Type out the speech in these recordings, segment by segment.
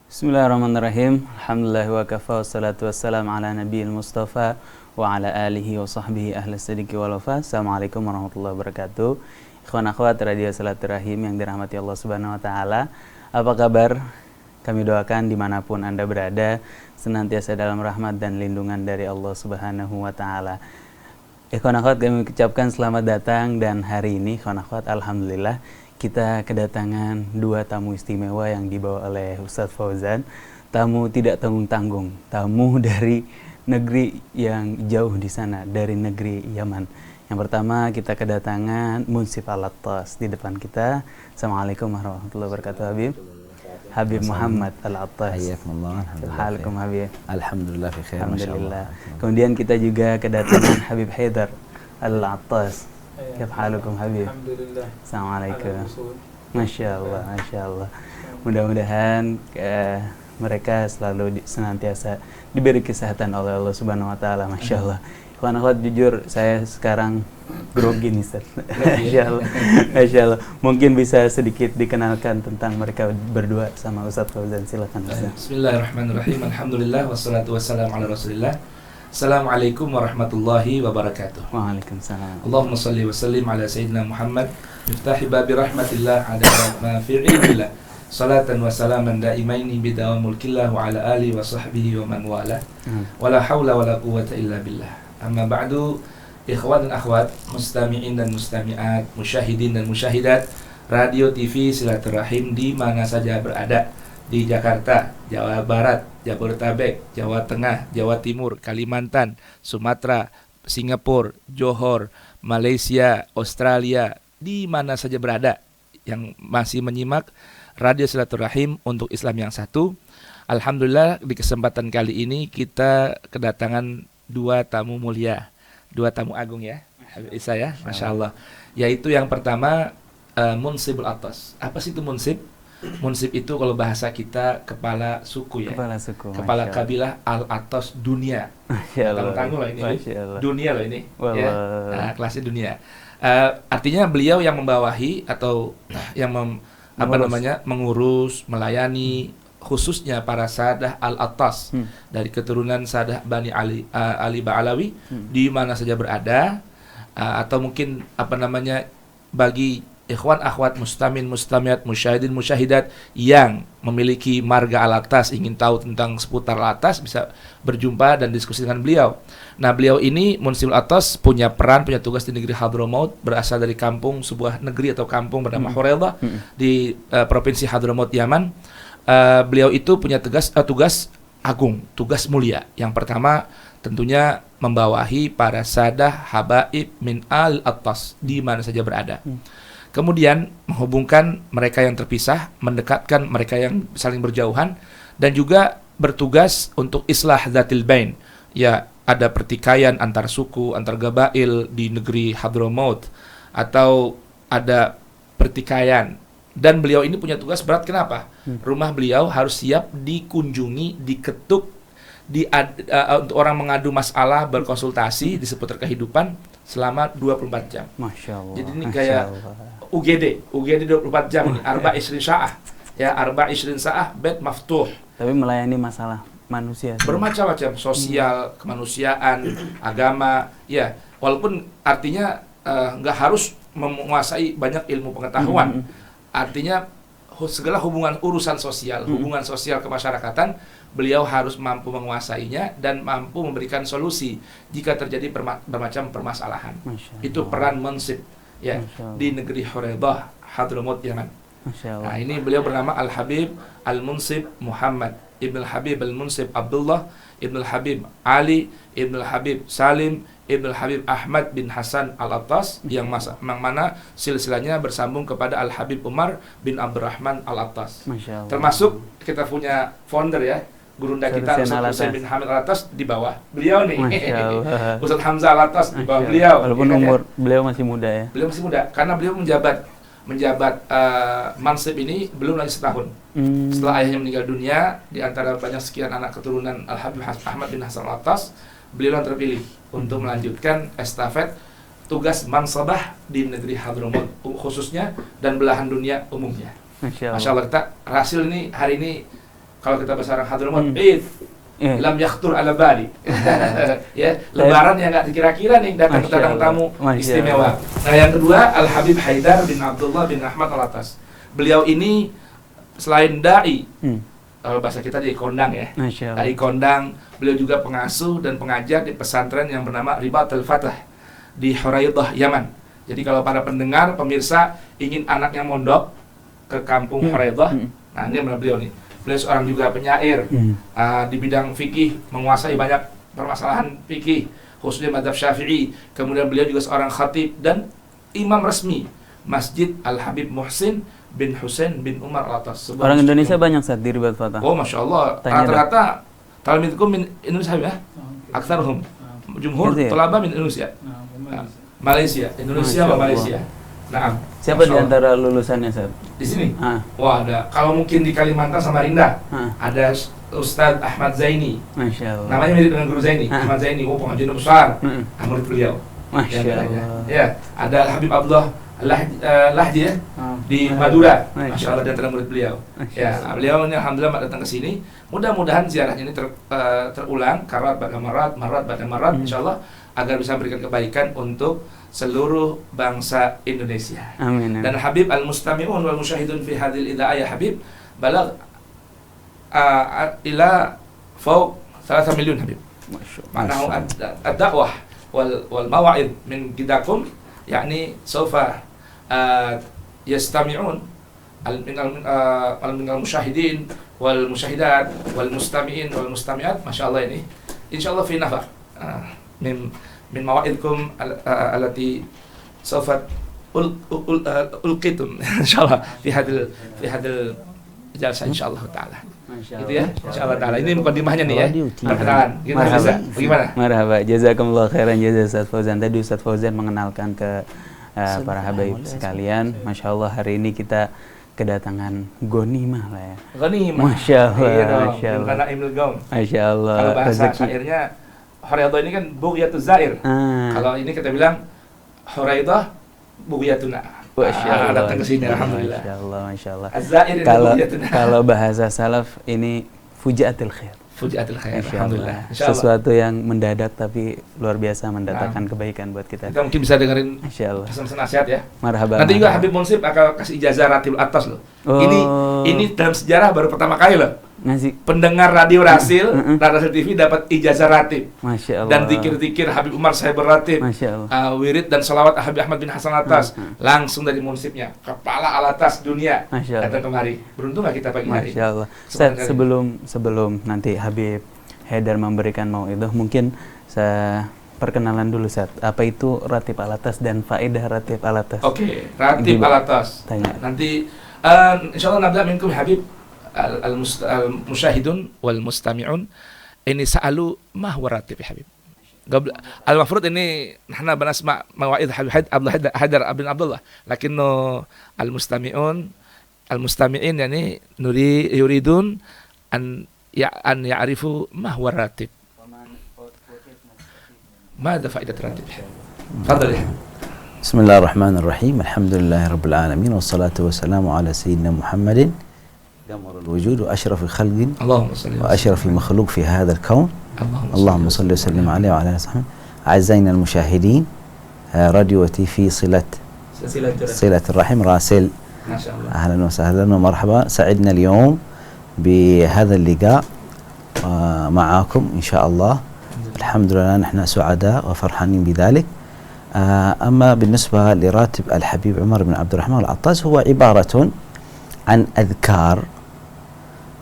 Bismillahirrahmanirrahim. Alhamdulillah wa kafa wassalatu wassalamu ala nabiyil mustafa wa ala alihi wa sahbihi ahli sidiki wal wafa. Assalamualaikum warahmatullahi wabarakatuh. Ikhwan akhwat Radio Silaturahim yang dirahmati Allah Subhanahu wa taala. Apa kabar? Kami doakan dimanapun Anda berada senantiasa dalam rahmat dan lindungan dari Allah Subhanahu wa taala. Ikhwan akhwat, kami ucapkan selamat datang, dan hari ini ikhwan akhwat alhamdulillah kita kedatangan dua tamu istimewa yang dibawa oleh Ustadz Fauzan. Tamu tidak tanggung-tanggung, tamu dari negeri yang jauh di sana, dari negeri Yaman. Yang pertama kita kedatangan Munsif Al-Attas di depan kita. Assalamualaikum warahmatullahi wabarakatuh Habib. Habib Muhammad Al-Attas. Assalamualaikum Habib. Alhamdulillah fi khair. Alhamdulillah. Kemudian kita juga kedatangan Habib Haidar Al-Attas. Kif halukum Habib? Alhamdulillah. Assalamualaikum. Masya Allah, Masya Allah. Mudah-mudahan mereka selalu senantiasa diberi kesehatan oleh Allah Subhanahu Wa Taala. Masya Allah. Ikhwan akhwat, jujur saya sekarang grogi nih Ustaz. Masya Allah. Masya Allah. Mungkin bisa sedikit dikenalkan tentang mereka berdua sama Ustadz Fauzan. Silakan Ustaz. Bismillahirrahmanirrahim. Alhamdulillah wassalatu wassalamu ala Rasulillah. Assalamualaikum warahmatullahi wabarakatuh. Waalaikumsalam. Allahumma salli wa sallim ala Sayyidina Muhammad miftahi babi rahmatillah ada ma fi ilmillah. Salatan wa salaman daimaini bidawam mulkillah wa ala alihi wa sahbihi wa man wala. Wala hawla wala quwwata illa billah. Amma ba'du, ikhwan dan akhwat, mustami'in dan mustami'at, musyahidin dan musyahidat Radio TV Silaturahim di mana saja berada, di Jakarta, Jawa Barat, Jabodetabek, Jawa Tengah, Jawa Timur, Kalimantan, Sumatera, Singapura, Johor, Malaysia, Australia, di mana saja berada yang masih menyimak Radio Silaturahim untuk Islam yang satu. Alhamdulillah di kesempatan kali ini kita kedatangan dua tamu mulia, dua tamu agung ya, Habib Isa ya, Masya Allah. Yaitu yang pertama Munsibul Attas. Apa sih itu Munsib? Munsib itu kalau bahasa kita kepala suku ya, kepala kabilah Al-Attas dunia. Tanggung-tanggung loh ini, dunia loh ini ya. Nah, kelasnya dunia. Artinya beliau yang membawahi atau yang mengurus, melayani khususnya para sadah Al-Attas dari keturunan sadah Bani Ali Ba'alawi di mana saja berada, atau mungkin bagi ikhwan akhwat mustamin mustamiat musyahidin musyahidat yang memiliki marga Al-Attas, ingin tahu tentang seputar Al-Attas, bisa berjumpa dan diskusi dengan beliau. Nah, beliau ini Munsibul Attas punya peran, punya tugas di negeri Hadramaut, berasal dari kampung, sebuah negeri atau kampung bernama Huraidah di provinsi Hadramaut Yaman. Beliau itu punya tugas agung, tugas mulia. Yang pertama tentunya membawahi para sadah habaib min Al-Attas di mana saja berada. Kemudian menghubungkan mereka yang terpisah, mendekatkan mereka yang saling berjauhan, dan juga bertugas untuk islah dzatil bain. Ya, ada pertikaian antar suku, antar gabail di negeri Hadramaut, atau ada pertikaian. Dan beliau ini punya tugas berat, kenapa? Rumah beliau harus siap dikunjungi, diketuk, untuk orang mengadu masalah, berkonsultasi di seputar kehidupan selama 24 jam. Masya Allah. Jadi ini kayak UGD 24 jam ini, arba isrin sa'ah. Ya, arba isrin sa'ah, bed maftuh. Tapi melayani masalah manusia. Bermacam-macam, sosial, kemanusiaan, agama, ya. Walaupun artinya nggak harus menguasai banyak ilmu pengetahuan. Artinya segala urusan sosial, hubungan sosial kemasyarakatan, beliau harus mampu menguasainya dan mampu memberikan solusi jika terjadi bermacam permasalahan. Itu peran Munsib ya di negeri Huraidah, Hadramaut Yaman. Nah, ini beliau bernama Al-Habib Al-Munsib Muhammad Ibn Al-Habib Al-Munsib Abdullah Ibn Al-Habib Ali Ibn Al-Habib Salim Ibn Al-Habib Ahmad bin Hasan Al-Attas, yang mana silsilahnya bersambung kepada Al-Habib Umar bin Abdurrahman Al-Attas. Termasuk kita punya founder ya, gurunda kita Ustaz Husain bin Hamid Al-Attas di bawah beliau nih. Ustaz Hamzah Al-Attas di bawah beliau. Walaupun umur beliau masih muda ya. Beliau masih muda karena beliau menjabat mansib ini belum lagi setahun. Setelah ayahnya meninggal dunia, di antara banyak sekian anak keturunan Al-Habib Ahmad bin Hasan Al-Attas, beliau yang terpilih untuk melanjutkan estafet tugas mansabah di negeri Hadramaut khususnya dan belahan dunia umumnya. Masya Allah, kita hasil ini hari ini kalau kita bahasa orang Hadramaut, Id lam yakhtur ala bali. Ya, lebaran yang enggak dikira-kira nih datang tamu istimewa. Nah, yang kedua Al Habib Haidar bin Abdullah bin Ahmad Al-Attas. Beliau ini selain dai, kalau bahasa kita jadi kondang ya. Dai kondang, beliau juga pengasuh dan pengajar di pesantren yang bernama Ribatul Fatah di Huraidah, Yaman. Jadi kalau para pendengar, pemirsa ingin anaknya mondok ke kampung Huraidah, nah ini adalah beliau nih. Beliau seorang juga penyair di bidang fikih, menguasai banyak permasalahan fikih, khususnya mazhab Syafi'i. Kemudian beliau juga seorang khatib dan imam resmi Masjid Al Habib Muhsin bin Husain bin Umar Al-Attas. Orang Indonesia banyak saat di Ribat Fatah. Oh, masya Allah. Rata-rata talmidkum min Indonesia ya, aktsaruhum jumhur thalaba min Indonesia. Malaysia, Indonesia sama Malaysia. Nah, siapa di antara lulusannya, Ustaz? Di sini? Wah, ada. Kalau mungkin di Kalimantan Samarinda, ada Ustadz Ahmad Zaini. Masya Allah. Namanya mirip dengan Guru Zaini. Ahmad Zaini, pengajian besar. Murid beliau. Masya Allah. Ya, ada Habib Abdullah Lahdi ya, di Madura. Masya Allah, di antara murid beliau. Ya, beliau ini alhamdulillah datang ke sini. Mudah-mudahan ziarahnya ini terulang, karat pada marat, insya Allah, agar bisa memberikan kebaikan untuk seluruh bangsa Indonesia. Amin. Dan Habib al-mustami'un wal musyahidun fi hadhil ida'ah ya Habib balag ila fawq 3 million Habib. Ma'nahu ad-da'wah wal mawa'id min gidakum yakni sawfa yastami'un al musyahidin wal musyahidat wal mustami'in wal mustami'at, masyaallah ini insyaallah fi nafar min mawa'idkum allati sawfa ulqitum insyaallah fi hadil jalsa insyaallah taala. Gitu ya, insyaallah taala. Ini mukadimahnya nih ya. Perkenalan. Gimana? Marhaba. Jazakumullah khairan jazaa Ustaz Fauzan. Tadi Ustaz Fauzan mengenalkan ke para habaib sekalian. Masya Allah, hari ini kita kedatangan ghanimah lah ya. Ghanimah. Masya Allah. Masya Allah. Masya Allah. Kalau bahasa syairnya Huraidah ini kan bughyatuz zair. Kalau ini kita bilang Huraidah bughyatuna. Datang ke sini alhamdulillah. Masya Allah. Az-zair kalau bahasa salaf ini fujiatul khair. Fujiatul khair. Alhamdulillah. Sesuatu yang mendadak tapi luar biasa mendatangkan kebaikan buat kita. Kita mungkin bisa dengerin pesan nasihat ya. Marhaba. Nanti juga Habib Munsif akan kasih ijazah Ratibul Atas loh. Ini dalam sejarah baru pertama kali loh. Ngasih pendengar radio Rasil, Rasil TV dapat ijazah ratib. Masya Allah. Dan zikir-zikir Habib Umar Sahiber Ratib. Masya Allah. Wirid dan salawat Habib Ahmad bin Hasan Atas langsung dari munsifnya, kepala Al-Atas dunia datang kemari. Beruntung gak kita pagi hari? Masya Allah. Ustaz, sebelum nanti Habib Haidar memberikan mauidhah, mungkin saya perkenalan dulu Ustaz. Apa itu Ratib Al-Atas dan faedah Ratib Al-Atas? Oke, Ratib Al-Atas. Nanti insyaallah nabda minkum Habib al-musyahidun wal mustami'un ini sa'alu ma huwa ratib ya Habib. Al-mafrud ini nahna banasma mawaid Habib Abdullah Haidar bin Abdullah, lakinno al-mustami'un al-mustami'in yani yuridun an ya'rifu ma huwa ratib. Mada faedah ratib? Fadhal ya. Bismillahirrahmanirrahim. Alhamdulillahirabbil alamin wassalatu wassalamu ala sayyidina Muhammadin قمر الوجود وأشرف الخلق وأشرف مخلوق في هذا الكون. اللهم صل وسلم عليه وعلى آله وصحبه. أعزائنا المشاهدين، راديوتي في صلة الرحم راسل. ما شاء الله. أهلا وسهلا ومرحبا. سعدنا اليوم بهذا اللقاء معكم إن شاء الله. الحمد لله نحن سعداء وفرحانين بذلك. أما بالنسبة لراتب الحبيب عمر بن عبد الرحمن العطاس هو عبارة عن أذكار،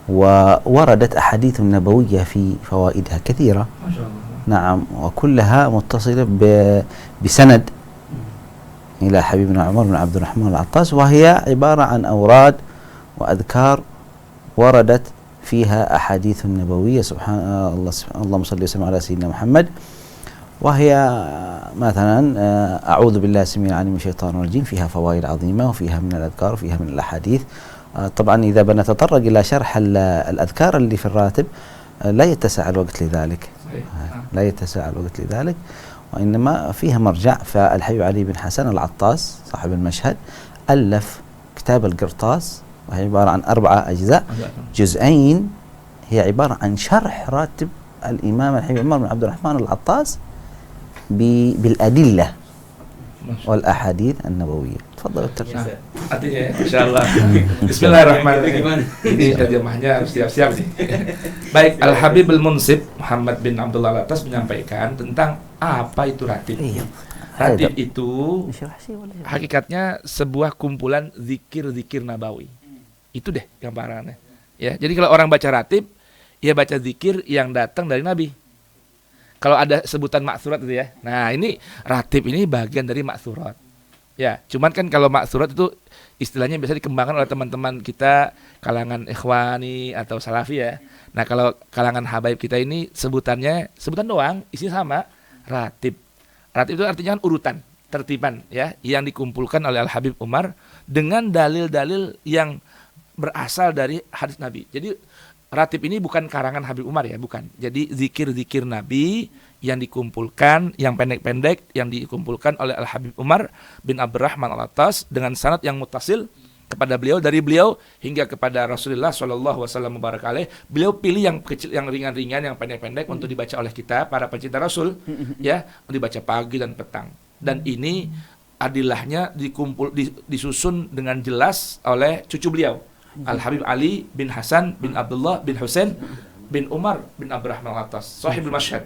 ووردت أحاديث نبوية في فوائدها كثيرة. ما شاء الله. نعم، وكلها متصلة بسند إلى حبيبنا عمر بن عبد الرحمن العطاس، وهي عبارة عن أوراد وأذكار وردت فيها أحاديث نبوية سبحان الله. اللهم صل وسلم على سيدنا محمد. وهي مثلا أعوذ بالله السميع العليم من الشيطان الرجيم، فيها فوائد عظيمة وفيها من الأذكار وفيها من الأحاديث. طبعا إذا بنتطرق إلى شرح الأذكار اللي في الراتب لا يتسع الوقت لذلك. لا يتسع الوقت لذلك، وإنما فيها مرجع. فالحبيب علي بن حسن العطاس صاحب المشهد ألف كتاب القرطاس، وهي عبارة عن 4 أجزاء، جزئين هي عبارة عن شرح راتب الإمام الحبيب عمر بن عبد الرحمن العطاس بالأدلة والأحاديث النبوية. تفضل الترجمة. Artinya ya, insyaallah. Bismillahirrahmanirrahim. Ini terjemahnya harus siap-siap nih. Baik, Al-Habib Al-Munsib Muhammad bin Abdullah Al-Attas menyampaikan tentang apa itu ratib. Ratib itu hakikatnya sebuah kumpulan zikir-zikir nabawi. Itu deh gambarannya. Ya, jadi kalau orang baca ratib, ya baca zikir yang datang dari Nabi. Kalau ada sebutan maksurat itu ya. Nah, ini ratib ini bagian dari maksurat. Ya, cuman kan kalau maksurat itu istilahnya biasa dikembangkan oleh teman-teman kita kalangan ikhwani atau salafi ya. Nah, kalau kalangan habaib kita ini sebutan doang, isinya sama, ratib. Ratib itu artinya kan urutan, tertiban ya, yang dikumpulkan oleh Al-Habib Umar dengan dalil-dalil yang berasal dari hadis Nabi. Jadi ratib ini bukan karangan Habib Umar ya, bukan. Jadi zikir-zikir Nabi yang dikumpulkan, yang pendek-pendek yang dikumpulkan oleh Al-Habib Umar bin Abdurrahman Al-Attas dengan sanad yang mutasil kepada beliau, dari beliau hingga kepada Rasulullah sallallahu wasallam mubarak alaih. Beliau pilih yang kecil, yang ringan-ringan, yang pendek-pendek untuk dibaca oleh kita para pencinta Rasul ya, dibaca pagi dan petang. Dan ini adilahnya disusun dengan jelas oleh cucu beliau, Al-Habib Ali bin Hasan bin Abdullah bin Husain bin Umar bin Abdurrahman Al-Attas, Sahibul Mashhad.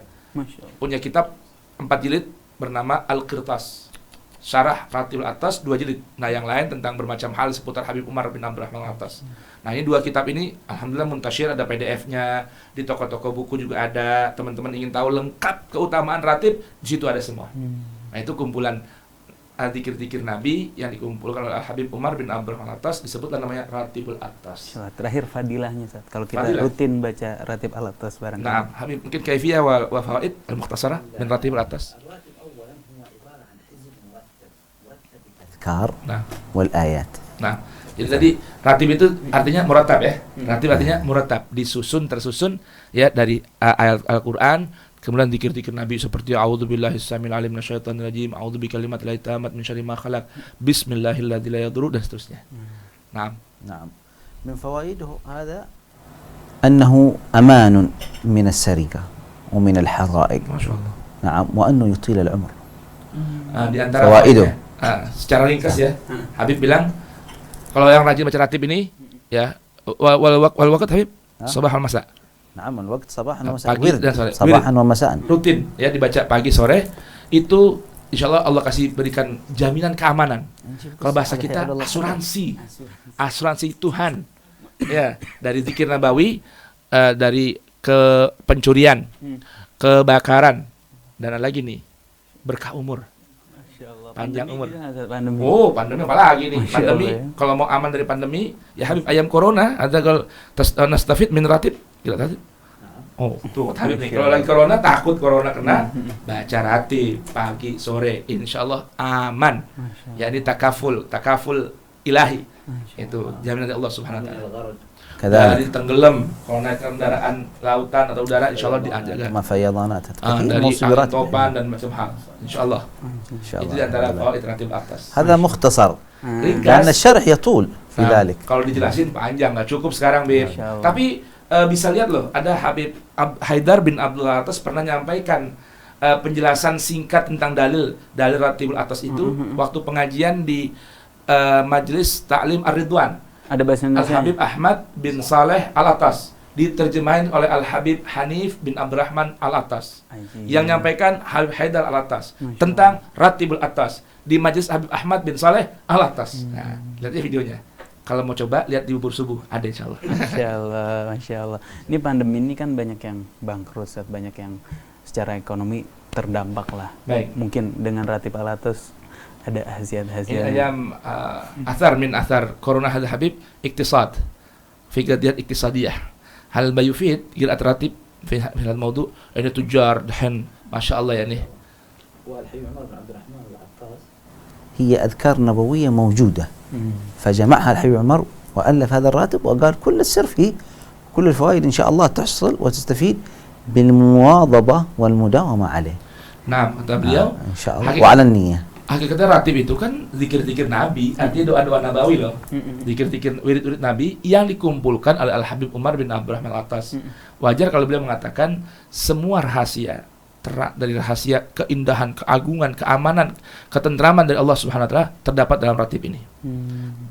Punya kitab 4 jilid bernama Al-Qirtas, Syarah Ratibul Attas 2 jilid. Nah, yang lain tentang bermacam hal seputar Habib Umar bin Abdurrahman Al-Attas. Nah, ini 2 kitab ini alhamdulillah muntasyir, ada PDF-nya, di toko-toko buku juga ada. Teman-teman ingin tahu lengkap keutamaan ratib, di situ ada semua. Nah, itu kumpulan zikir-zikir Nabi yang dikumpulkan oleh Habib Umar bin Abdurrahman Al-Attas, disebutlah namanya Ratibul Attas. Terakhir fadilahnya, Ustaz. Kalau kita rutin baca Ratib Al-Attas barangkali. Nah, Habib mungkin kaifiyah wa fawaid al-mukhtasarah min Ratibul Attas. Azkar wal ayat. Nah, jadi tadi ratib itu artinya murattab ya. Ratib artinya murattab, disusun, tersusun ya dari ayat Al-Qur'an. Kemudian zikir-zikir Nabi seperti a'udzubillahi samil alim minasyaitonir rajim, a'udzubikalimatil taammat min syarri ma khalaq, bismillahilladzi la yadurru, dan seterusnya. Naam. Min fawaidihi hadha annahu aman min as-sarika wa min al-hara'iq. Masyaallah. Naam, wa annahu yutil al-umr. Di antara fawaidu. Secara ringkas ya, Habib bilang kalau yang rajin baca ratib ini ya wal waqt Habib sabah al masa. Na'am, waktu sabahan wa masa'an. Pagi dan sore. Sabahan wa masa'an. Rutin ya, dibaca pagi sore. Itu insyaallah Allah kasih berikan jaminan keamanan. Kalau bahasa kita asuransi Tuhan. Ya, dari zikir nabawi, dari ke pencurian, kebakaran, dan ada lagi nih, berkah umur. Panjang umur. Oh, pandemi apalagi nih? Pandemi, kalau mau aman dari pandemi, ya Habib ayam corona, ada kalau nastafid min ratib. Gila tadi. Oh, tuh Habib nih. Kalau lagi corona, takut corona kena, baca ratib pagi sore, insyaallah aman. Ya, ini takaful ilahi. Itu jaminan dari Allah Subhanahu wa taala. Dari tenggelam, kalau naik kendaraan lautan atau udara, insyaallah dijaga. Dari angin topan dan macam hal, insyaallah. Itu di antara fawaid ratib atas. Hada mukhtasar. Karena syarh yatul fi dzalik. Kalau dijelasin panjang, nggak cukup sekarang, Bib. Tapi bisa lihat loh, ada Habib Haidar bin Abdullah Attas pernah menyampaikan penjelasan singkat tentang dalil Ratibul Attas itu waktu pengajian di Majelis Ta'lim Ar-Ridwan. Ada bahasa Indonesia. Al-Habib Ahmad bin Saleh Al-Attas, diterjemahin oleh Al-Habib Hanif bin Abdurrahman Al-Attas. Yang menyampaikan Habib Haidar Al-Attas tentang Ratibul Attas di Majelis Habib Ahmad bin Saleh Al-Attas. Nah, lihat videonya. Kalau mau coba lihat di bubur subuh, ada insyaallah. Masya Allah. Ini pandemi ini kan banyak yang bangkrut, banyak yang secara ekonomi terdampak lah. Baik. Mungkin dengan Ratib Al-Attas ada hasiat-hasiat. Ini ayam athar min athar corona hadha Habib iktisad fi qadiyat iktisadiyah. Hal ma yufid qira'at ratib fi hadha al-mawdu' ini tujar dan masyaallah ya nih. والحبيب عمر بن عبد الرحمن العطاس هي أذكار نبوية موجودة فجمعها الحبيب عمر وألف هذا الراتب وقال كل السر فيه كل الفوائد إن شاء الله تحصل وتستفيد بالمواظبة والمداومة عليه. Nah, kata beliau إن شاء الله وعلى النية. Hakikatnya ratib itu kan zikir-zikir Nabi, artinya doa-doa nabawi loh. Zikir-zikir wirid-wirid Nabi yang dikumpulkan oleh Al-Habib Umar bin Abdurrahman Al-Attas. Wajar kalau beliau mengatakan semua rahasia, dari rahasia keindahan, keagungan, keamanan, ketentraman dari Allah Subhanahu wa taala terdapat dalam ratib ini.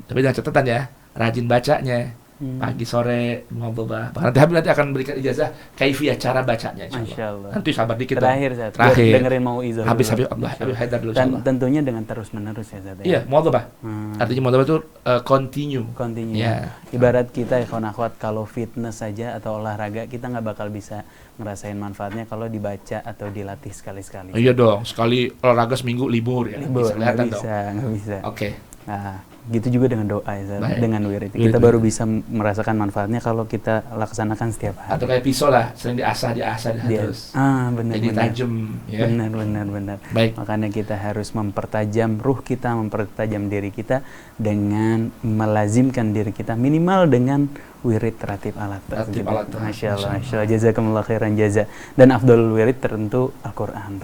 Tapi dengan catatan ya, rajin bacanya. Pagi sore muhadhabah. Nanti Habib nanti akan memberikan ijazah kaifiyah cara bacanya insyaallah. Nanti sabar dikit. Terakhir. Dengerin mau izah. Habis Habib Haidar dulu insyaallah. Tentunya dengan terus-menerus ya Zat. Iya, muhadhabah. Artinya muhadhabah itu continue. Ya. Ibarat kita ikhwan akhwat kalau fitness saja atau olahraga kita nggak bakal bisa ngerasain manfaatnya kalau dibaca atau dilatih sekali-sekali. Iya dong, sekali olahraga seminggu libur ya. Nggak bisa. Oke. Nah, gitu juga dengan doa ya, dengan wirid. Kita baru bisa merasakan manfaatnya kalau kita laksanakan setiap hari. Atau kayak pisau lah, sering diasah terus. Benar. Jadi tajam ya. Benar. Baik. Makanya kita harus mempertajam ruh kita, mempertajam diri kita dengan melazimkan diri kita minimal dengan wirid ratib alat. Masya Allah. Jazakumullah khairan jaza. Dan afdalul wirid tentu Al-Quran.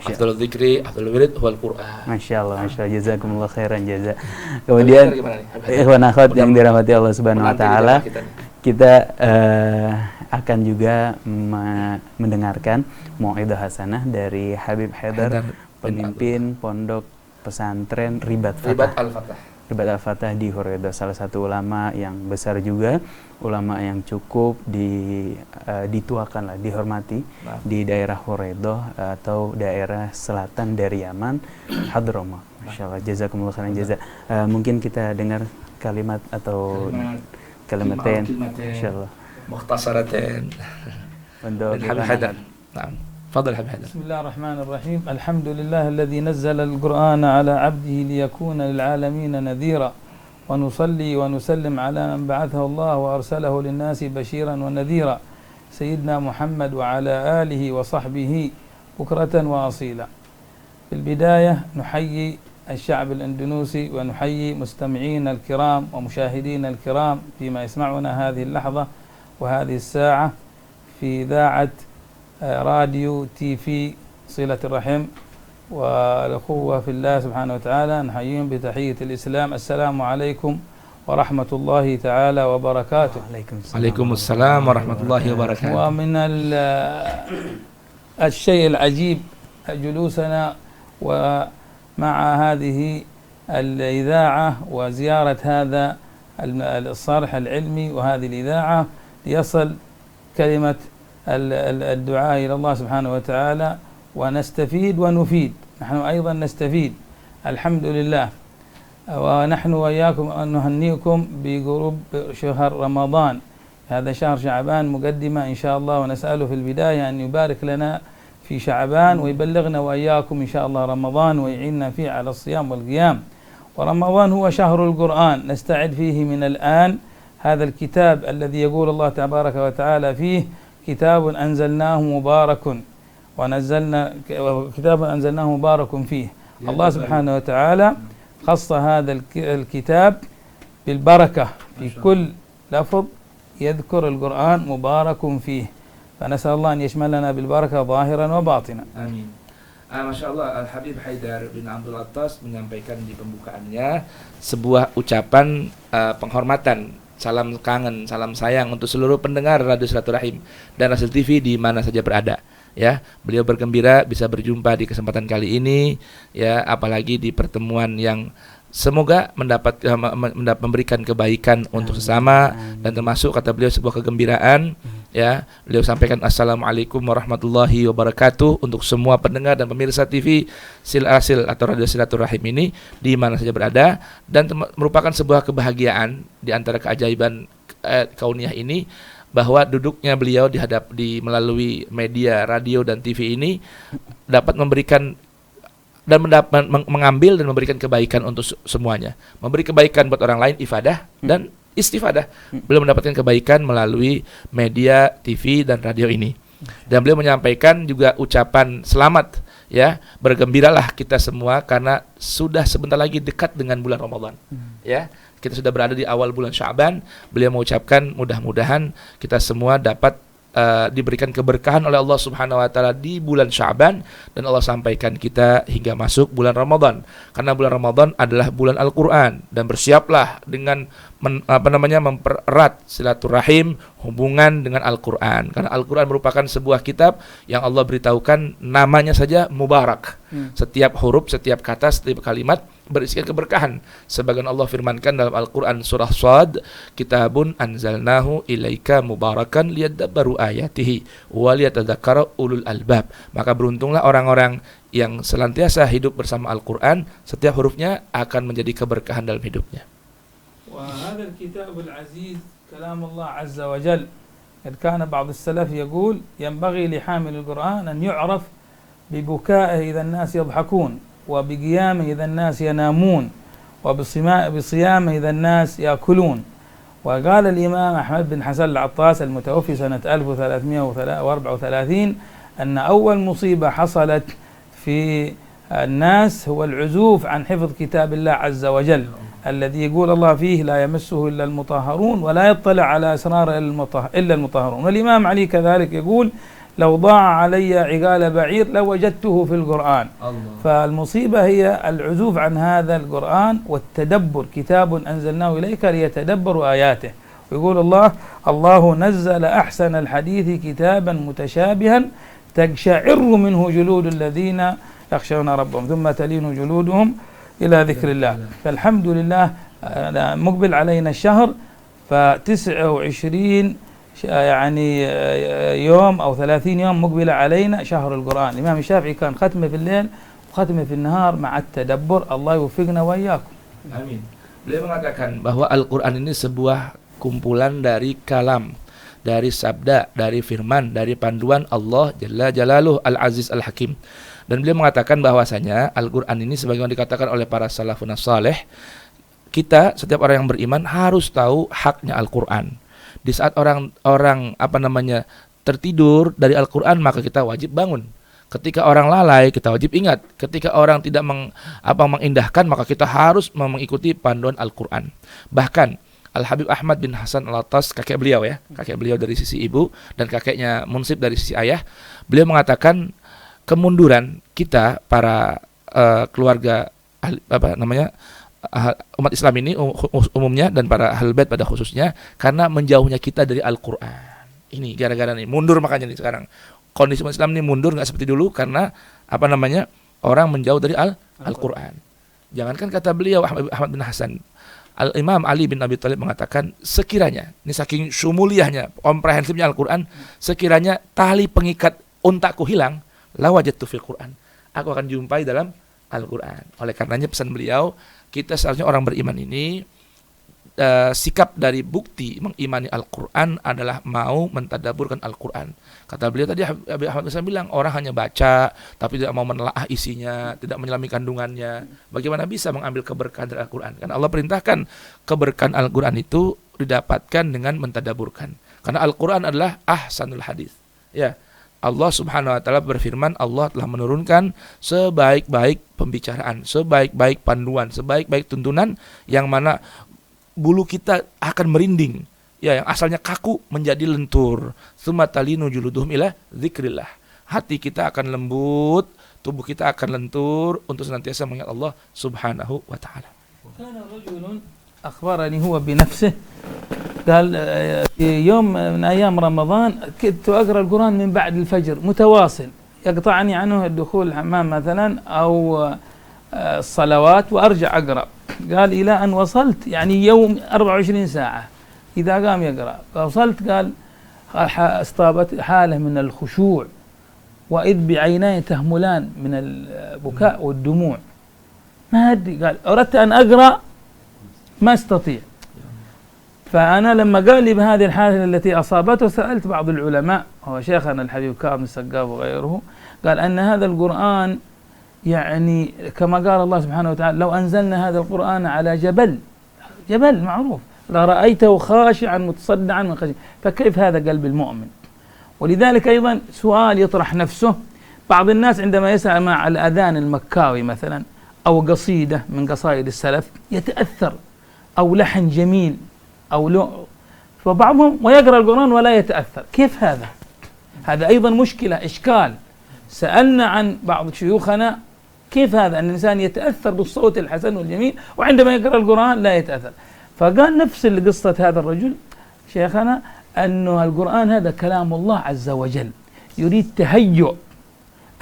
Afdalul dzikri, afdalul wirid wal Quran. Masya Allah. Jazakumullah khairan jaza. Kemudian ikhwan akhwat yang dirahmati Allah Subhanahu wa taala, kita akan juga mendengarkan mau'idhah hasanah dari Habib Haidar, pemimpin pondok pesantren Ribat Al-Fatah di Horedo, salah satu ulama yang besar juga, ulama yang cukup dituakan lah, dihormati di daerah Horedo atau daerah selatan dari Yaman, Hadramawt. Masyaallah, jazakumullah khairan jaza. Mungkin kita dengar kalimat atau kalimatain insyaallah mukhtasaratain untuk Habib Haidar. Naam. تفضل حبيبي. بسم الله الرحمن الرحيم. الحمد لله الذي نزل القرآن على عبده ليكون للعالمين نذيرا ونصلي ونسلم على من بعثه الله وأرسله للناس بشيرا ونذيرا سيدنا محمد وعلى آله وصحبه بكرة وأصيلا. في البداية نحيي الشعب الأندونيسي ونحيي مستمعينا الكرام ومشاهدينا الكرام فيما يسمعنا هذه اللحظة وهذه الساعة في إذاعة راديو TV صلة الرحم والأخوة في الله سبحانه وتعالى. نحييهم بتحية الإسلام. السلام عليكم ورحمة الله تعالى وبركاته. عليكم السلام ورحمة الله وبركاته. ومن الشيء العجيب جلوسنا ومع هذه الإذاعة وزيارة هذا الصرح العلمي وهذه الإذاعة ليصل كلمة الدعاء إلى الله سبحانه وتعالى ونستفيد ونفيد. نحن أيضا نستفيد الحمد لله. ونحن وإياكم أن نهنئكم بقرب شهر رمضان، هذا شهر شعبان مقدمة إن شاء الله، ونسأله في البداية أن يبارك لنا في شعبان ويبلغنا وإياكم إن شاء الله رمضان ويعيننا فيه على الصيام والقيام. ورمضان هو شهر القرآن، نستعد فيه من الآن. هذا الكتاب الذي يقول الله تبارك وتعالى فيه كتاب أنزلناه مبارك فيه. الله سبحانه وتعالى خص هذا الكتاب بالبركة في كل لفظ يذكر القرآن مبارك فيه، فنسأل الله أن يشملنا بالبركة ظاهرا وباطنا. آمين. Masya Allah, Al-Habib Haidar bin Abdul Attas menyampaikan di pembukaannya sebuah ucapan penghormatan, salam kangen, salam sayang untuk seluruh pendengar Radio Silaturahim dan Rasul TV di mana saja berada. Ya, beliau bergembira bisa berjumpa di kesempatan kali ini, ya, apalagi di pertemuan yang semoga memberikan kebaikan untuk sesama, dan termasuk kata beliau sebuah kegembiraan. Ya, beliau sampaikan assalamualaikum warahmatullahi wabarakatuh untuk semua pendengar dan pemirsa TV Sil-Asil atau Radio Silaturahim ini di mana saja berada, dan merupakan sebuah kebahagiaan di antara keajaiban kauniyah ini bahwa duduknya beliau melalui media radio dan TV ini dapat memberikan dan mengambil dan memberikan kebaikan untuk semuanya, memberi kebaikan buat orang lain, ifadah dan istifadah. Beliau mendapatkan kebaikan melalui media TV dan radio ini, dan beliau menyampaikan juga ucapan selamat, ya, bergembiralah kita semua karena sudah sebentar lagi dekat dengan bulan Ramadan. Ya, kita sudah berada di awal bulan Sya'ban. Beliau mengucapkan mudah-mudahan kita semua dapat diberikan keberkahan oleh Allah Subhanahu wa taala di bulan Sya'ban, dan Allah sampaikan kita hingga masuk bulan Ramadan. Karena bulan Ramadan adalah bulan Al-Qur'an, dan bersiaplah dengan mempererat silaturahim, hubungan dengan Al-Qur'an. Karena Al-Qur'an merupakan sebuah kitab yang Allah beritahukan namanya saja mubarak. Setiap huruf, setiap kata, setiap kalimat berisikan keberkahan. Sebagian Allah firmankan dalam Al-Quran surah Shad, kitabun anzalnahu ilaika mubarakan liyadabbaru ayatihi wa liyatadzakkara ulul albab. Maka beruntunglah orang-orang yang senantiasa hidup bersama Al-Quran, setiap hurufnya akan menjadi keberkahan dalam hidupnya. وهذا الكتاب العزيز كلام الله عز وجل. قد كان بعض السلف يقول ينبغي لحامل القرآن أن يعرف ببكائه إذا الناس يضحكون، وبقيامه إذا الناس ينامون، وبصيامه إذا الناس يأكلون. وقال الإمام أحمد بن حسن العطاس المتوفي سنة 1334 أن أول مصيبة حصلت في الناس هو العزوف عن حفظ كتاب الله عز وجل، الذي يقول الله فيه لا يمسه إلا المطهرون ولا يطلع على أسرار إلا المطهرون. والإمام علي كذلك يقول لو ضاع علي عقال بعير لوجدته في القرآن. فالمصيبة هي العزوف عن هذا القرآن والتدبر. كتاب أنزلناه إليك ليتدبروا آياته. ويقول الله نزل أحسن الحديث كتابا متشابها تقشعر منه جلود الذين يخشون ربهم ثم تلين جلودهم إلى ذكر الله. فالحمد لله مقبل علينا الشهر، ف29 يعني يوم أو 30 يوم مقبلة علينا شهر القرآن. الإمام الشافعي كان ختمه في الليل وختمه في النهار مع التدبر. الله يوفقنا وإياكم. Amin. Beliau mengatakan bahwa Al-Quran ini sebuah kumpulan dari kalam, dari sabda, dari firman, dari panduan Allah Jalla Jalaluh Al-Aziz Al-Hakim. Dan beliau mengatakan bahwasanya Al-Quran ini sebagaimana dikatakan oleh para salafun saleh, kita setiap orang yang beriman harus tahu haknya Al-Quran. Di saat orang tertidur dari Al-Quran, maka kita wajib bangun. Ketika orang lalai, kita wajib ingat. Ketika orang tidak mengindahkan, maka kita harus mengikuti panduan Al-Quran. Bahkan Al-Habib Ahmad bin Hasan Al-Attas, kakek beliau dari sisi ibu dan kakeknya Munsib dari sisi ayah, beliau mengatakan kemunduran kita para keluarga umat Islam ini umumnya dan para ahlul bait pada khususnya karena menjauhnya kita dari Al-Qur'an. Ini gara-gara nih mundur, makanya nih sekarang kondisi umat Islam ini mundur nggak seperti dulu karena orang menjauh dari Al-Qur'an. Jangankan kata beliau Ahmad bin Hasan, Al-Imam Ali bin Abi Thalib mengatakan sekiranya, ini saking syumuliyahnya, komprehensifnya Al-Qur'an, sekiranya tali pengikat untaku hilang, la wajadtu fil Qur'an, aku akan jumpai dalam Al-Quran. Oleh karenanya pesan beliau, kita seharusnya orang beriman ini sikap dari bukti mengimani Al-Quran adalah mau mentadaburkan Al-Quran. Kata beliau tadi, Habib Ahmad Hasan bilang orang hanya baca tapi tidak mau menelaah isinya, tidak menyelami kandungannya. Bagaimana bisa mengambil keberkahan dari Al-Quran? Karena Allah perintahkan keberkahan Al-Quran itu didapatkan dengan mentadaburkan. Karena Al-Quran adalah ahsanul hadis. Ya. Allah Subhanahu wa taala berfirman, Allah telah menurunkan sebaik-baik pembicaraan, sebaik-baik panduan, sebaik-baik tuntunan yang mana bulu kita akan merinding. Ya, yang asalnya kaku menjadi lentur. Tsumma talinu juluduhum ila dzikrillah. Hati kita akan lembut, tubuh kita akan lentur untuk senantiasa mengingat Allah Subhanahu wa taala. Kana rajulun akhbarani huwa bi nafsihi قال في يوم من أيام رمضان كنت أقرأ القرآن من بعد الفجر متواصل، يقطعني عنه الدخول الحمام مثلا أو الصلوات وأرجع أقرأ. قال إلى أن وصلت يعني يوم 24 ساعة إذا قام يقرأ. وصلت قال استابت حالة من الخشوع وإذ بعيناي تهملان من البكاء والدموع. ما أدري، قال أردت أن أقرأ ما استطيع. فأنا لما قال لي بهذه الحالة التي أصابته سألت بعض العلماء، هو شيخنا الحبيب كاظم السقاف وغيره، قال أن هذا القرآن يعني كما قال الله سبحانه وتعالى لو أنزلنا هذا القرآن على جبل معروف لرأيته خاشعا متصدعا من خشية، فكيف هذا قلب المؤمن؟ ولذلك أيضا سؤال يطرح نفسه، بعض الناس عندما يسمع مع الأذان المكاوي مثلا أو قصيدة من قصائد السلف يتأثر أو لحن جميل أو فبعضهم ويقرأ القرآن ولا يتأثر. كيف هذا؟ هذا أيضا مشكلة إشكال. سألنا عن بعض شيوخنا كيف هذا أن الإنسان يتأثر بالصوت الحسن والجميل وعندما يقرأ القرآن لا يتأثر. فقال نفس قصة هذا الرجل شيخنا أنه القرآن هذا كلام الله عز وجل يريد تهيؤ.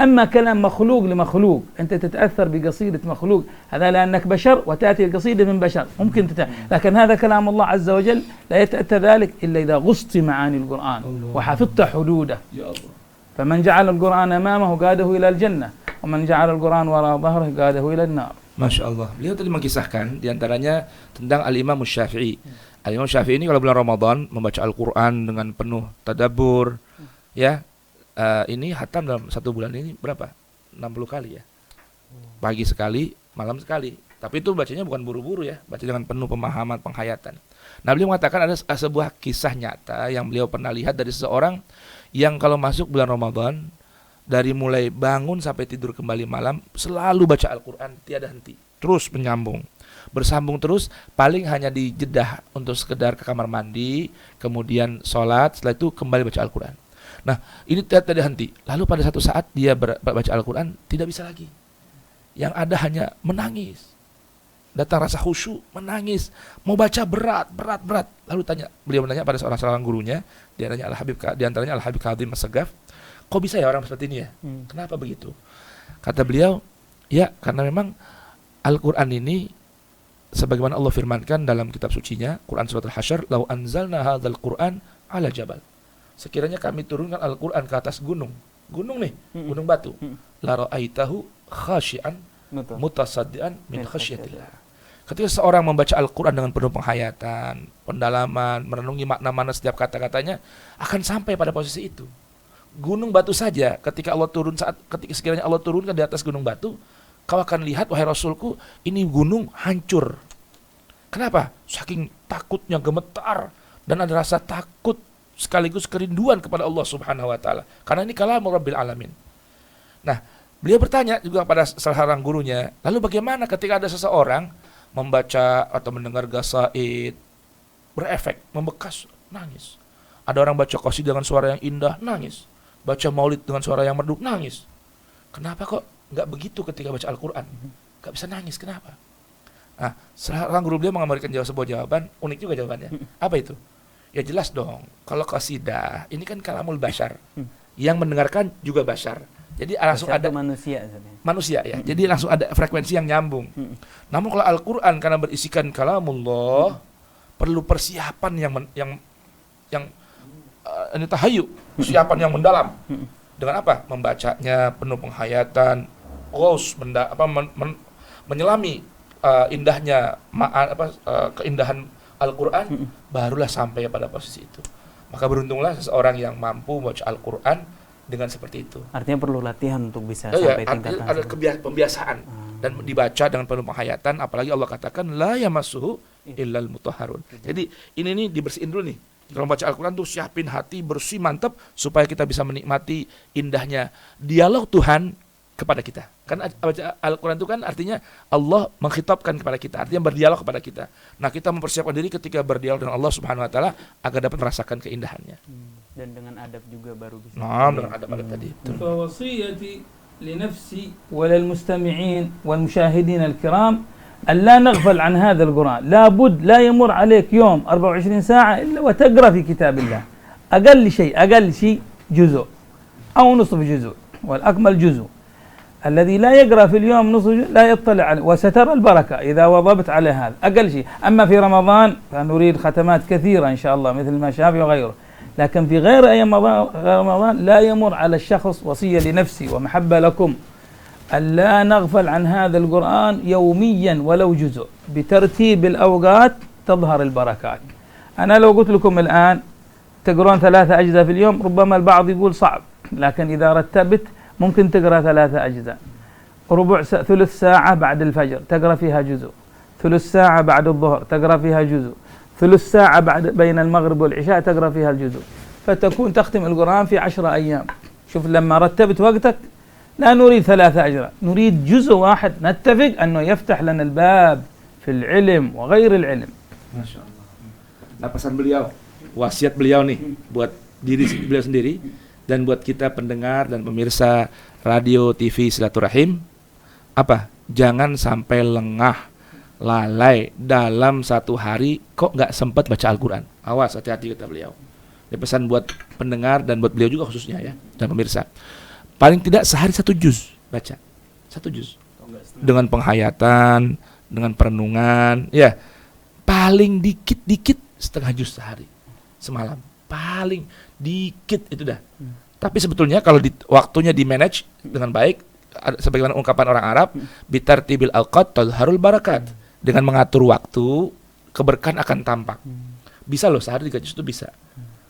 أما كلام مخلوق لمخلوق أنت تتأثر بقصيدة مخلوق، هذا لأنك بشر وتأتي القصيدة من بشر ممكن لكن هذا كلام الله عز وجل لا يتأتى ذلك إلا إذا غصت معاني القرآن وحفظت حدوده. فمن جعل القرآن أمامه قاده إلى الجنة ومن جعل القرآن وراء ظهره قاده إلى النار. Masya Allah. Beliau tadi mengisahkan diantaranya tentang Al-Imam Syafi'i. Al-Imam Syafi'i ini kalau bulan Ramadan membaca Al-Quran dengan penuh tadabbur, ya, ini khatam dalam satu bulan ini berapa? 60 kali ya. Pagi sekali, malam sekali. Tapi itu bacanya bukan buru-buru ya, baca dengan penuh pemahaman, penghayatan. Nah, beliau mengatakan ada sebuah kisah nyata yang beliau pernah lihat dari seseorang yang kalau masuk bulan Ramadan, dari mulai bangun sampai tidur kembali malam selalu baca Al-Quran tiada henti, terus menyambung, bersambung terus, paling hanya di jedah untuk sekedar ke kamar mandi, kemudian sholat, setelah itu kembali baca Al-Quran. Nah, ini tidak henti. Lalu pada satu saat dia baca Al-Quran tidak bisa lagi, yang ada hanya menangis, datang rasa khusyuk, menangis, mau baca berat. Lalu beliau menanya pada seorang gurunya, di antaranya Al-Habib Kadhim As-Sagaf, kok bisa ya orang seperti ini ya? Kenapa begitu? Kata beliau, ya karena memang Al-Quran ini sebagaimana Allah firmankan dalam kitab sucinya, Quran surat Al-Hasyr, "Lau anzalna hadzal Qur'an 'ala jabal." Sekiranya kami turunkan Al-Quran ke atas gunung nih, gunung batu, la ra'aitahu khashi'an mutasaddian min khasyatillah. Ketika seorang membaca Al-Quran dengan penuh penghayatan, pendalaman, merenungi makna-makna setiap kata-katanya, akan sampai pada posisi itu. Gunung batu saja, ketika sekiranya Allah turunkan di atas gunung batu, kau akan lihat, wahai Rasulku, ini gunung hancur. Kenapa? Saking takutnya, gemetar, dan ada rasa takut sekaligus kerinduan kepada Allah Subhanahu wa taala. Karena ini kalam Rabbil Alamin. Nah, beliau bertanya juga pada salah seorang gurunya, lalu bagaimana ketika ada seseorang membaca atau mendengar qasaid berefek, membekas, nangis. Ada orang baca qasidah dengan suara yang indah, nangis. Baca maulid dengan suara yang merdu, nangis. Kenapa kok nggak begitu ketika baca Al-Quran? Nggak bisa nangis, kenapa? Nah, seorang guru beliau mengambilkan sebuah jawaban, unik juga jawabannya. Apa itu? Ya jelas dong, kalau qasidah, ini kan kalamul bashar. Yang mendengarkan juga bashar. Jadi langsung ada manusia ya. Jadi langsung ada frekuensi yang nyambung. Namun kalau Al-Quran karena berisikan kalamullah, perlu persiapan yang ini tahayyuk, persiapan yang mendalam. Dengan apa? Membacanya penuh penghayatan, menyelami indahnya keindahan Al-Quran, barulah sampai pada posisi itu. Maka beruntunglah seseorang yang mampu membaca Al-Quran dengan seperti itu. Artinya perlu latihan untuk bisa sampai tingkatan. Ada pembiasaan dan dibaca dengan penuh penghayatan. Apalagi Allah katakan la yamassuhu illal mutahharun. Jadi ini dibersihin dulu nih. Kalau membaca Al-Quran tuh siapin hati bersih mantap supaya kita bisa menikmati indahnya dialog Tuhan kepada kita. Karena baca Al-Quran itu kan artinya Allah mengkhitabkan kepada kita, artinya berdialog kepada kita. Nah, kita mempersiapkan diri ketika berdialog dengan Allah Subhanahu wa taala agar dapat merasakan keindahannya. Dan dengan adab juga baru bisa. Nah, dengan adab tadi. Fa wasiyati li nafsi wa lil mustami'in wal musyahidin al-kiram أن لا نغفل عن هذا القرآن. لابد لا يمر عليك يوم 24 ساعة إلا وتقرأ في كتاب الله. أقل شيء جزء أو نصف جزء، والأكمل جزء. الذي لا يقرأ في اليوم نصف جزء لا يطلع عليه، وسترى البركة إذا واظبت على هذا. أقل شيء. أما في رمضان فنريد ختمات كثيرة إن شاء الله مثل ما شافي وغيره. لكن في غير أيام رمضان لا يمر على الشخص، وصية لنفسي ومحبة لكم، ألا نغفل عن هذا القرآن يوميا ولو جزء. بترتيب الأوقات تظهر البركات. أنا لو قلت لكم الآن تقرون 3 أجزاء في اليوم، ربما البعض يقول صعب، لكن إذا رتبت ممكن تقرأ 3 أجزاء. ثلث ساعة بعد الفجر تقرأ فيها جزء، ثلث ساعة بعد الظهر تقرأ فيها جزء، ثلث ساعة بين المغرب والعشاء تقرأ فيها الجزء، فتكون تختم القرآن في 10 أيام. شوف لما رتبت وقتك، لا نريد 3 أجزاء، نريد جزء واحد نتفق أنه يفتح لنا الباب في العلم وغير العلم. Masya Allah. Nah, pesan beliau, wasiat beliau nih buat diri beliau sendiri Dan buat kita pendengar dan pemirsa radio TV Silaturahim, apa? Jangan sampai lengah, lalai dalam satu hari kok nggak sempat baca Al-Quran. Awas, hati-hati kata beliau. Ini pesan buat pendengar dan buat beliau juga khususnya ya, dan pemirsa. Paling tidak sehari 1 juz baca, 1 juz. Dengan penghayatan, dengan perenungan, ya paling dikit-dikit setengah juz sehari, semalam. Paling dikit itu dah. Tapi sebetulnya kalau waktunya di manage dengan baik, sebagaimana ungkapan orang Arab, bitartibil awqat tadharul barakat. Dengan mengatur waktu, keberkahan akan tampak. Bisa loh sehari 3 juz itu bisa.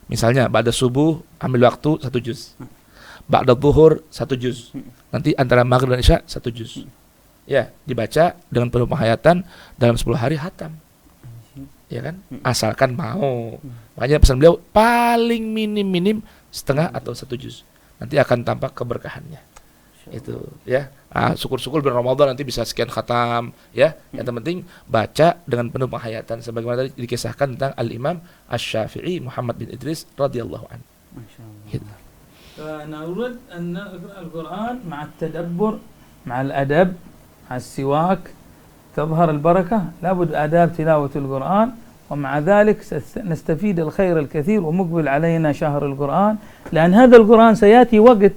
Misalnya ba'da subuh ambil waktu 1 juz. Ba'da zuhur 1 juz. Nanti antara maghrib dan isya 1 juz. Ya, dibaca dengan penuh penghayatan dalam 10 hari hatam. Ya kan? Asalkan mau. Makanya pesan beliau paling minim setengah atau 1 juz. Nanti akan tampak keberkahannya. Itu ya. Syukur-syukur bulan Ramadan nanti bisa sekian khatam ya. Yang penting baca dengan penuh penghayatan sebagaimana tadi dikisahkan tentang Al-Imam Asy-Syafi'i Muhammad bin Idris radhiyallahu anhu. Masyaallah. Gitu. فنريد أن نقرأ القرآن مع التدبر مع الأدب مع السواك تظهر البركة. لابد آداب تلاوة القرآن، ومع ذلك نستفيد الخير الكثير ومقبل علينا شهر القرآن، لأن هذا القرآن سيأتي وقت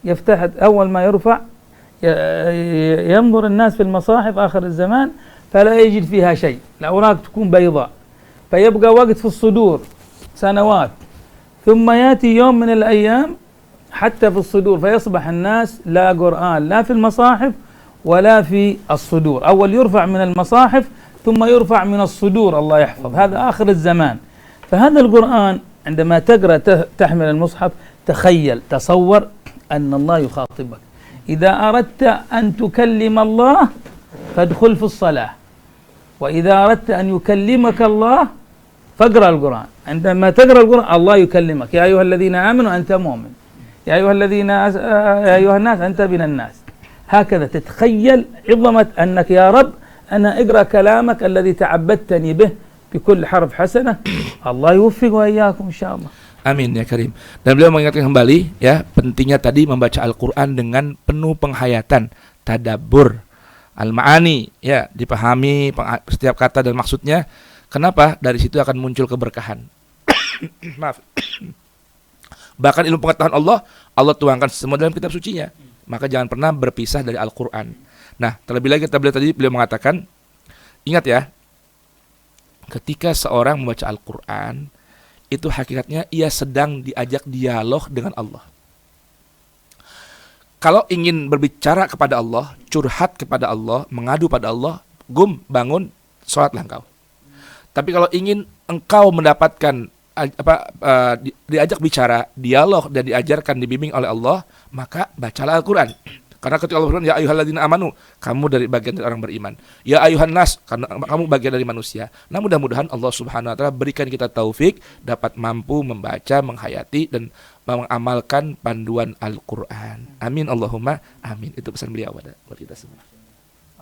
يفتح أول ما يرفع ينظر الناس في المصاحف آخر الزمان فلا يجد فيها شيء، الأوراق تكون بيضاء، فيبقى وقت في الصدور سنوات، ثم يأتي يوم من الأيام حتى في الصدور فيصبح الناس لا قرآن لا في المصاحف ولا في الصدور. أول يرفع من المصاحف ثم يرفع من الصدور، الله يحفظ، هذا آخر الزمان. فهذا القرآن عندما تقرأ تحمل المصحف تخيل تصور أن الله يخاطبك. إذا أردت أن تكلم الله فادخل في الصلاة، وإذا أردت أن يكلمك الله فاقرأ القرآن. عندما تقرأ القرآن الله يكلمك، يا أيها الذين آمنوا أنت مؤمن، يا أيها الناس أنت من الناس. هكذا تتخيل عظمة أنك يا رب أنا اقرأ كلامك الذي تعبدتني به بكل حرف حسنة. الله يوفق وإياكم إن شاء الله. Amin ya Karim. Dan beliau mengingatkan kembali ya pentingnya tadi membaca Al-Quran dengan penuh penghayatan, tadabbur, al-ma'ani ya, dipahami setiap kata dan maksudnya. Kenapa? Dari situ akan muncul keberkahan. Maaf. Bahkan ilmu pengetahuan Allah tuangkan semua dalam kitab sucinya. Maka jangan pernah berpisah dari Al-Quran. Nah, terlebih lagi beliau mengatakan, ingat ya, ketika seorang membaca Al-Quran, itu hakikatnya ia sedang diajak dialog dengan Allah. Kalau ingin berbicara kepada Allah, curhat kepada Allah, mengadu pada Allah, bangun, sholatlah engkau. Tapi kalau ingin engkau mendapatkan diajak bicara, dialog dan diajarkan, dibimbing oleh Allah, maka bacalah Al-Quran. Karena ketika Allah berfirman, ya ayyuhalladzina amanu, kamu dari bagian dari orang beriman. Ya ayyuhan nas, karena kamu bagian dari manusia. Nah, mudah-mudahan Allah Subhanahu wa taala berikan kita taufik dapat mampu membaca, menghayati dan mengamalkan panduan Al-Quran. Amin Allahumma amin. Itu pesan beliau buat kita semua.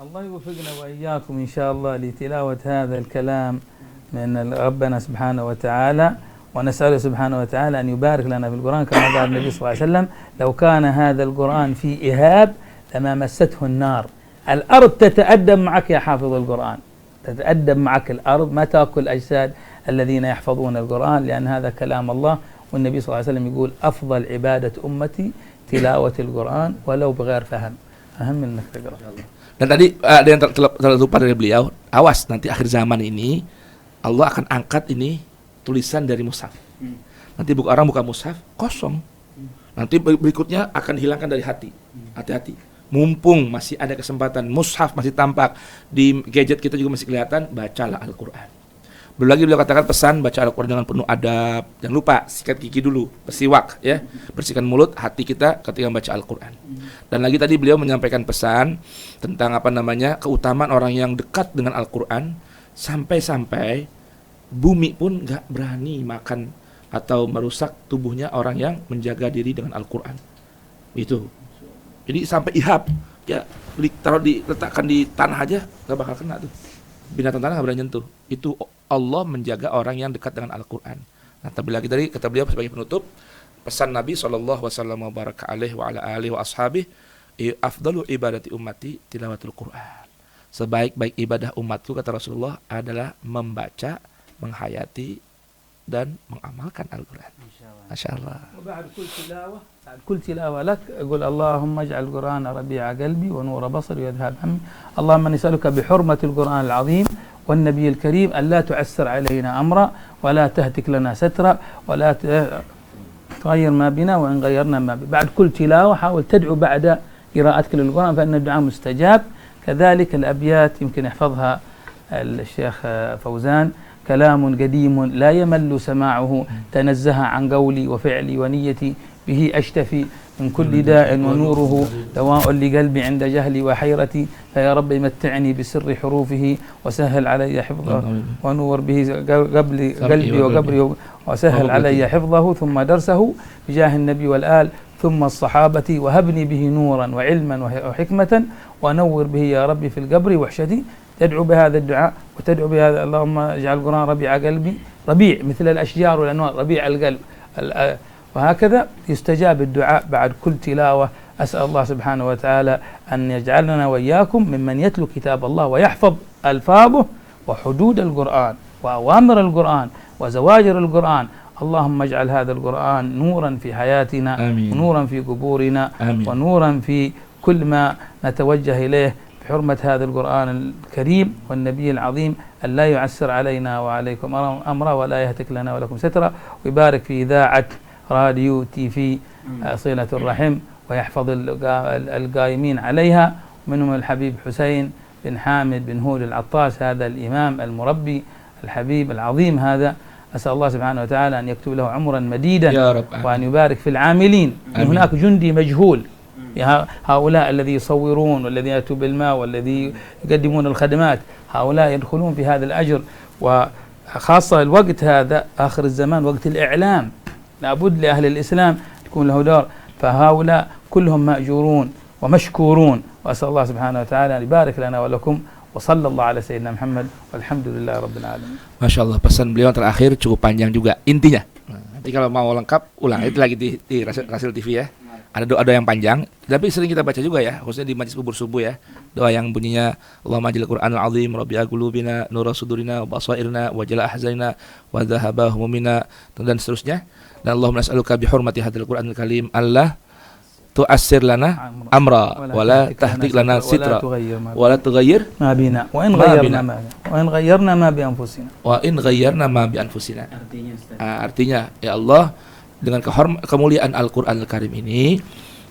Allah yuwaffiqna wa iyyakum insyaallah li tilawat hadzal kalam min Rabbana Subhanahu wa ta'ala. ونسأله سبحانه وتعالى أن يبارك لنا في القرآن كما قال النبي صلى الله عليه وسلم لو كان هذا القرآن في إهاب لما مسته النار. الأرض تتأدب معك يا حافظ القرآن، تتأدب معك الأرض، ما تأكل أجساد الذين يحفظون القرآن، لأن هذا كلام الله. والنبي صلى الله عليه وسلم يقول أفضل عبادة أمتي تلاوة القرآن ولو بغير فهم. أهم من أنك تقرأ. Dan tadi ada yang terlupa dari beliau, awas nanti akhir zaman ini Allah akan angkat ini tulisan dari mushaf. Nanti orang buka mushaf kosong. Nanti berikutnya akan hilangkan dari hati. Hati-hati. Mumpung masih ada kesempatan, mushaf masih tampak di gadget kita juga masih kelihatan, bacalah Al-Quran. Belum lagi beliau katakan pesan baca Al-Quran dengan penuh adab. Jangan lupa sikat gigi dulu, bersiwak ya, bersihkan mulut, hati kita ketika membaca Al-Quran. Dan lagi tadi beliau menyampaikan pesan tentang keutamaan orang yang dekat dengan Al-Quran, sampai-sampai bumi pun gak berani makan atau merusak tubuhnya orang yang menjaga diri dengan Al-Quran. Itu. Jadi sampai ihab ya, letakkan di tanah aja gak bakal kena tuh. Binatang tanah gak berani nyentuh. Itu Allah menjaga orang yang dekat dengan Al-Quran. Nah, tapi lagi tadi kata beliau sebagai penutup, pesan Nabi sallallahu wasallam wa baraka alaihi wa ala alihi wa ashabihi, afdalu ibadati ummati tilawatul Quran. Sebaik-baik ibadah umatku, kata Rasulullah, adalah membaca, menghayati dan mengamalkan Al-Quran. Masya Allah. بعد كل تلاوة لك أقول اللهم اجعل القرآن ربيع قلبي ونور بصري ويذهب همي. اللهم نسألك بحرمة القرآن العظيم والنبي الكريم أن لا تعسر علينا أمرا ولا تهتك لنا سترا ولا تغير ما بنا وإن غيرنا ما بنا. بعد كل تلاوة حاول تدعو بعد قراءتك للقرآن فإن الدعاء مستجاب. كذلك الأبيات يمكن يحفظها الشيخ فوزان، كلام قديم لا يمل سماعه، تنزه عن قولي وفعلي ونيتي، به أشتفي من كل داء ونوره دواء لقلبي عند جهلي وحيرتي، فيا رب متعني بسر حروفه وسهل علي حفظه ونور به قلبي وقبري وسهل علي حفظه، ثم درسه بجاه النبي والآل ثم الصحابة، وهبني به نورا وعلما وحكمة ونور به يا ربي في القبر وحشتي. تدعو بهذا الدعاء وتدعو بهذا اللهم اجعل القرآن ربيع قلبي، ربيع مثل الأشجار والأنوار، ربيع القلب، وهكذا يستجاب الدعاء بعد كل تلاوة. أسأل الله سبحانه وتعالى أن يجعلنا وإياكم ممن يتلو كتاب الله ويحفظ ألفاظه وحدود القرآن وأوامر القرآن وزواجر القرآن. اللهم اجعل هذا القرآن نورا في حياتنا، ونورا في قبورنا، ونورا في كل ما نتوجه إليه، بحرمة هذا القرآن الكريم والنبي العظيم، أن لا يعسر علينا وعليكم أمرا ولا يهتك لنا ولكم سترا، ويبارك في إذاعة راديو TV صلة الرحم، ويحفظ القائمين عليها، منهم الحبيب حسين بن حامد بن هود العطاس، هذا الإمام المربي الحبيب العظيم هذا. أسأل الله سبحانه وتعالى أن يكتب له عمرا مديدا وأن يبارك في العاملين. هناك جندي مجهول، هؤلاء الذي يصورون والذي يأتوا بالماء والذي يقدمون الخدمات، هؤلاء يدخلون في هذا الأجر، وخاصة الوقت هذا آخر الزمان وقت الإعلام، لابد لأهل الإسلام يكون له دور، فهؤلاء كلهم مأجورون ومشكورون. وأسأل الله سبحانه وتعالى أن يبارك لنا ولكم، وصلى الله على سيدنا محمد والحمد لله رب العالمين. Masya Allah, pesan beliau terakhir cukup panjang juga intinya. Nanti kalau mau lengkap ulang itu lagi di Rasil TV ya. Ada doa-doa yang panjang, tapi sering kita baca juga ya, khususnya di majlis kubur subuh ya. Doa yang bunyinya Allahumma ajil Qur'anul azim rabi'a qulubina nura sudurina wa basairina wa jala ahzanina wa dhahaba humumina dan seterusnya. Dan Allahumma nas'aluka bi hurmati hadzal Qur'anil karim Allah tu'assir lana amra wa la tahdik lana sitra wa la tughayyir ma bina wa in ghayyarna ma bi anfusina. Artinya ya Allah, dengan kemuliaan Al-Quran Al-Karim ini,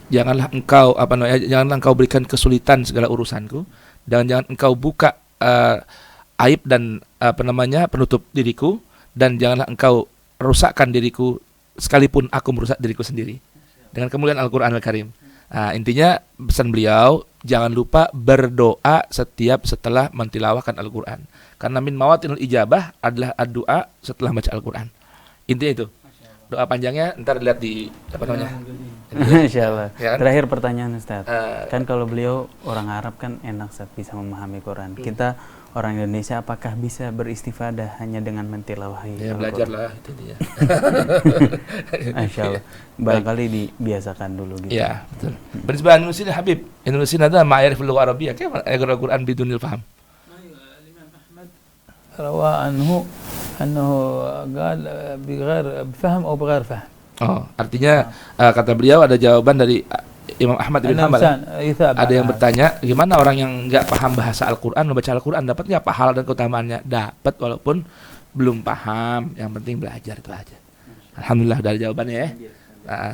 janganlah engkau berikan kesulitan segala urusanku, dan jangan engkau buka aib dan penutup diriku, dan janganlah engkau rusakkan diriku sekalipun aku merusak diriku sendiri. Dengan kemuliaan Al-Quran Al-Karim. Intinya pesan beliau, jangan lupa berdoa setelah mentilawahkan Al-Quran, karena min mawatinul ijabah adalah doa setelah baca Al-Quran. Intinya itu. Doa panjangnya ntar lihat di apa namanya. Insyaallah. Ya kan? Terakhir pertanyaan Ustaz. Kan kalau beliau orang Arab kan enak Ustaz bisa memahami Quran. Kita orang Indonesia apakah bisa beristifadah hanya dengan mentilawahi? Ya belajarlah itu dia. Insyaallah. Barangkali dibiasakan dulu gitu. Ya, betul. بالنسبة للنسين يا حبيب، النسين هذا ما يعرف اللغة العربية كيف يقرأ القرآن بدون الفهم؟ الإمام أحمد روى أنه قال بفهم أو بغير فهم. Artinya kata beliau ada jawaban dari Imam Ahmad bin Hanbal. Ada yang bertanya, gimana orang yang nggak paham bahasa Al-Quran membaca Al-Quran, dapat nggak pahala dan keutamaannya? Dapat walaupun belum paham, yang penting belajar itu aja. Alhamdulillah dari jawabannya ya.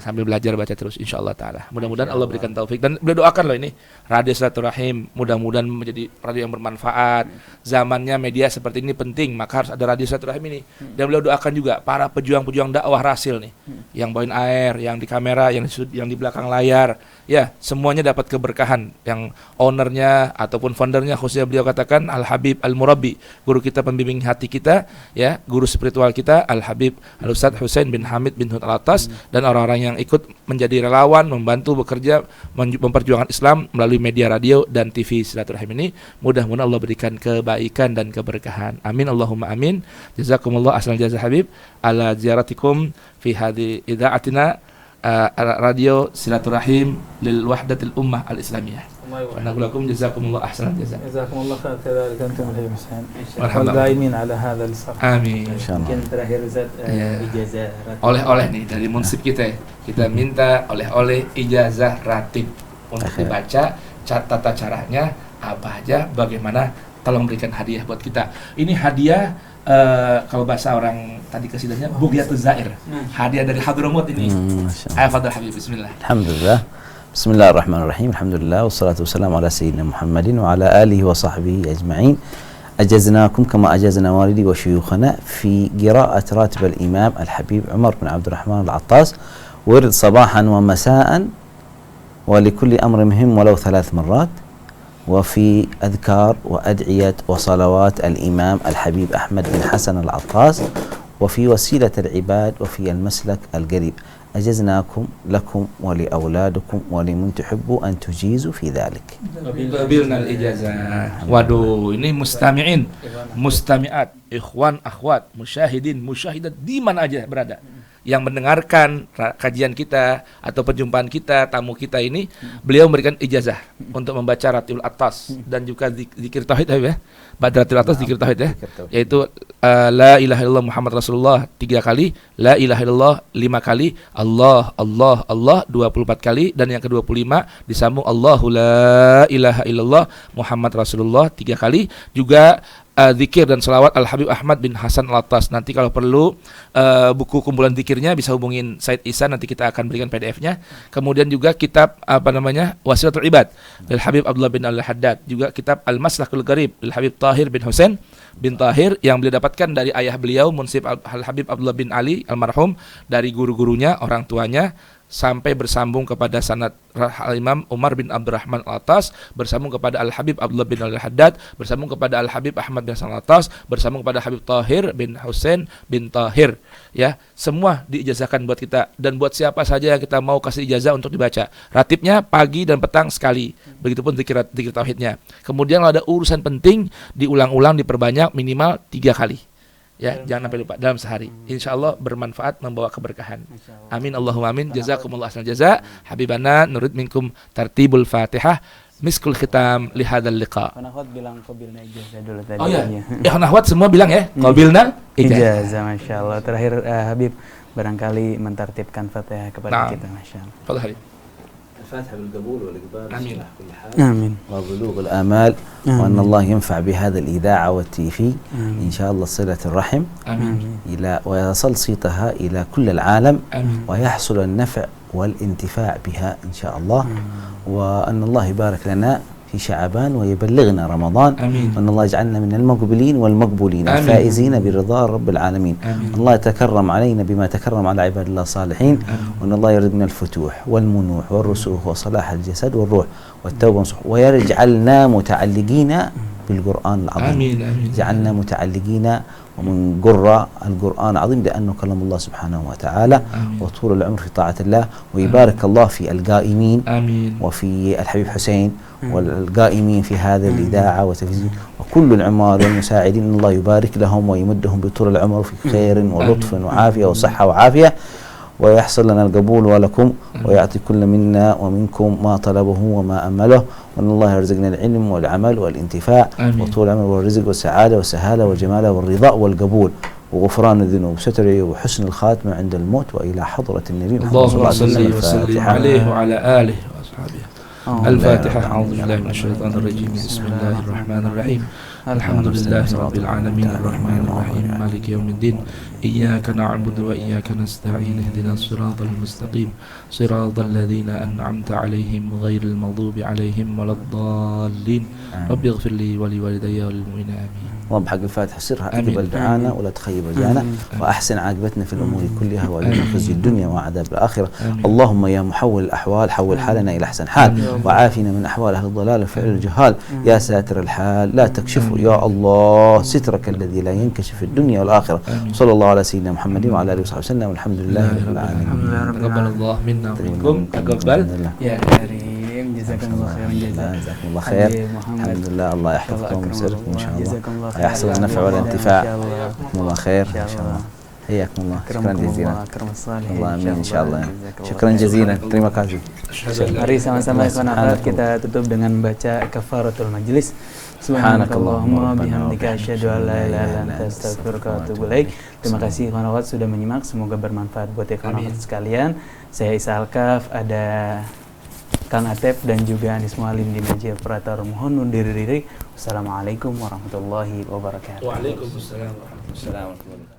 Sambil belajar baca terus insyaallah taala. Mudah-mudahan Allah berikan taufik, dan beliau doakan loh ini Radio Silaturahim mudah-mudahan menjadi radio yang bermanfaat. Zamannya media seperti ini penting, maka harus ada Radio Silaturahim ini. Dan beliau doakan juga para pejuang-pejuang dakwah Rasil nih, yang bawain air, yang di kamera, yang di belakang layar, ya semuanya dapat keberkahan. Yang ownernya ataupun foundernya khususnya beliau katakan Al Habib Al Murabbi, guru kita pembimbing hati kita, ya guru spiritual kita Al Habib Al Ustaz Husain bin Hamid bin Hud Al Atas, dan orang-orang yang ikut menjadi relawan, membantu bekerja, memperjuangkan Islam melalui media radio dan TV Silaturahim ini. Mudah-mudahan Allah berikan kebaikan dan keberkahan. Amin Allahumma amin. Jazakumullah asal jazaa Habib ala ziyaratikum fi hadhi idaatina radio silaturahim lil wahdatil ummah al islamiyah. Wa naqulakum jazakumullah ahsanal jazaa. Jazakumullah khair kadzalik antum Habib Hussein. Marhaban. Daimin ala hadzal sarh. Amin. Mungkin terakhir Ustaz, Ya. ijazah Oleh-oleh nih dari munsip kita ya. Kita minta oleh-oleh ijazah ratib untuk dibaca, tata caranya apa aja, bagaimana, tolong berikan hadiah buat kita. Ini hadiah kalau bahasa orang tadi kesidahnya Bughyatul Zair. Hadiah dari Hadramut ini. Ayo Fadil Habib, bismillah. Alhamdulillah. Bismillahirrahmanirrahim. Alhamdulillah wassalatu wassalamu ala sayyidina Muhammadin wa ala alihi wa sahbihi ajma'in. أجزناكم كما أجزنا والدي وشيوخنا في قراءة راتب الإمام الحبيب عمر بن عبد الرحمن العطاس ورد صباحا ومساء ولكل أمر مهم ولو 3 مرات، وفي أذكار وأدعية وصلوات الإمام الحبيب أحمد بن حسن العطاس، وفي وسيلة العباد، وفي المسلك القريب. أجزناكم لكم ولأولادكم ولمن تحبوا أن تجيزوا في ذلك. Qabilna al-ijazah. Waduh, ini mustami'in, mustami'at, ikhwan, akhwat, musyahidin, musyahidat di mana aja berada yang mendengarkan kajian kita atau perjumpaan kita, tamu kita ini, beliau memberikan ijazah untuk membaca Ratibul Atas dan juga zikir tauhid ya. Ba'da Ratibul Atas zikir tauhid ya, yaitu la ilaha illallah Muhammad Rasulullah 3 kali, la ilaha illallah 5 kali, Allah Allah Allah 24 kali, dan yang ke-25 disambung Allahu la ilaha illallah Muhammad Rasulullah 3 kali. Juga zikir dan salawat Al-Habib Ahmad bin Hasan Al-Attas. Nanti kalau perlu buku kumpulan zikirnya bisa hubungin Said Ihsan, nanti kita akan berikan PDF-nya. Kemudian juga kitab Wasilatul Ibad Al Habib Abdullah bin Al-Haddad, juga kitab Al-Maslakul Qarib Al Habib Tahir bin Husain bin Tahir yang beliau dapatkan dari ayah beliau Munsif Al Habib Abdullah bin Ali almarhum, dari guru-gurunya, orang tuanya, sampai bersambung kepada sanad Al-Imam Umar bin Abdurrahman Al-Attas, bersambung kepada Al-Habib Abdullah bin Al-Haddad, bersambung kepada Al-Habib Ahmad bin Hasan Al-Attas, bersambung kepada Habib Tahir bin Husain bin Tahir. Ya, semua diijazahkan buat kita dan buat siapa saja yang kita mau kasih ijazah untuk dibaca. Ratibnya pagi dan petang sekali. Begitupun zikir tauhidnya. Kemudian kalau ada urusan penting diulang-ulang, diperbanyak minimal 3 kali. Ya, jangan sampai lupa dalam sehari. Insyaallah bermanfaat, membawa keberkahan. Amin Allahumma amin. Jazakumullah ahsanal jaza. Habibana nurid minkum tartibul Fatihah. Miskul khitam li hadzal liqa. Akhwat bilang qabilna ijazah dulu tadi. Oh ya. Akhwat semua bilang ya, qabilna ijazah. Masyaallah. Terakhir Habib barangkali mentartibkan Fatihah kepada kita, masyaallah. Fadhil Habib. الفاتحة بالقبول والإقبال آمين. كل حال. آمين. وبلوغ الآمال. وأن الله ينفع بهذا الإذاعة والتيفي. إن شاء الله صلة الرحم. آمين. ويصل صيتها إلى كل العالم. آمين. ويحصل النفع والانتفاع بها إن شاء الله. وأن الله يبارك لنا في شعبان ويبلغنا رمضان. آمين. وأن الله يجعلنا من المقبلين والمقبولين الفائزين برضا رب العالمين. آمين. الله يتكرم علينا بما تكرم على عباد الله الصالحين. وأن الله يرزقنا الفتوح والمنوح والرسوخ وصلاح الجسد والروح والتوبة ويجعلنا متعلقين بالقرآن العظيم. آمين. آمين. جعلنا متعلقين ومن قراء القرآن العظيم لأنه كلام الله سبحانه وتعالى. وطول العمر في طاعة الله، ويبارك الله في القائمين. آمين. وفي الحبيب حسين والقائمين في هذه الإذاعة والتلفزيون وكل العمال والمساعدين. إن الله يبارك لهم ويمدهم بطول العمر في خير ولطف وعافية وصحة وعافية، ويحصل لنا القبول ولكم، ويعطي كل منا ومنكم ما طلبه وما أمله. وأن الله يرزقنا العلم والعمل والانتفاع وطول العمر والرزق والسعادة والسهالة والجمال والرضا والقبول وغفران الذنوب وستره وحسن الخاتمة عند الموت وإلى حضرة النبي محمد صلى الله عليه وسلم. وسلم عليه وعلى آله وأصحابه. الفاتحة. أعوذ بالله من الشيطان الرجيم. بسم الله الرحمن الرحيم. الحمد لله رب العالمين الرحمن الرحيم مالك يوم الدين إياك نعبد وإياك نستعين اهدنا الصراط المستقيم صراط الذين أنعمت عليهم غير المغضوب عليهم ولا الضالين رب اغفر لي ولوالدي وللمؤمنين آمين. اللهم بحق الفاتحة سرها اقبل دعانا ولا تخيب رجانا وأحسن عاقبتنا في الأمور كلها وأجرنا خزي الدنيا وعذاب الآخرة. اللهم يا محول الأحوال حول حالنا إلى أحسن حال وعافنا من أحوال أهل الضلال وفعل الجهال. يا ساتر الحال لا تكشفه يا الله سترك الذي لا ينكشف في الدنيا والآخرة. صلى الله على سيدنا محمد وعلى آله وصحبه وسلم والحمد لله رب العالمين. تقبل الله منا ومنكم. تقبل يا كريم. جزاكم الله خيرا جزاك. جزاكم الله خير. الحمد لله. الله يحفظكم ويسعدكم إن شاء الله. يحصل النفع والانتفاع. جزاكم الله خير إن شاء الله. Iyakumullah. Syukran jazilan. Allah amin insyaallah. Jazakallah. Syukran jazilan. Terima kasih. Mari sama-sama ikhwan akhwat kita tutup dengan baca kafaratul majlis. Subhanakallahumma bihamdika asyhadu an la ilaha illa anta astaghfiruka wa atubu ilaik. Terima kasih ikhwan akhwat sudah menyimak, semoga bermanfaat buat ikhwan akhwat sekalian. Saya Isa Alkaf, ada Kang Atep dan juga Anis Mualim di meja operator, mohon undur diri. Wassalamualaikum warahmatullahi wabarakatuh. Waalaikumsalam warahmatullahi wabarakatuh.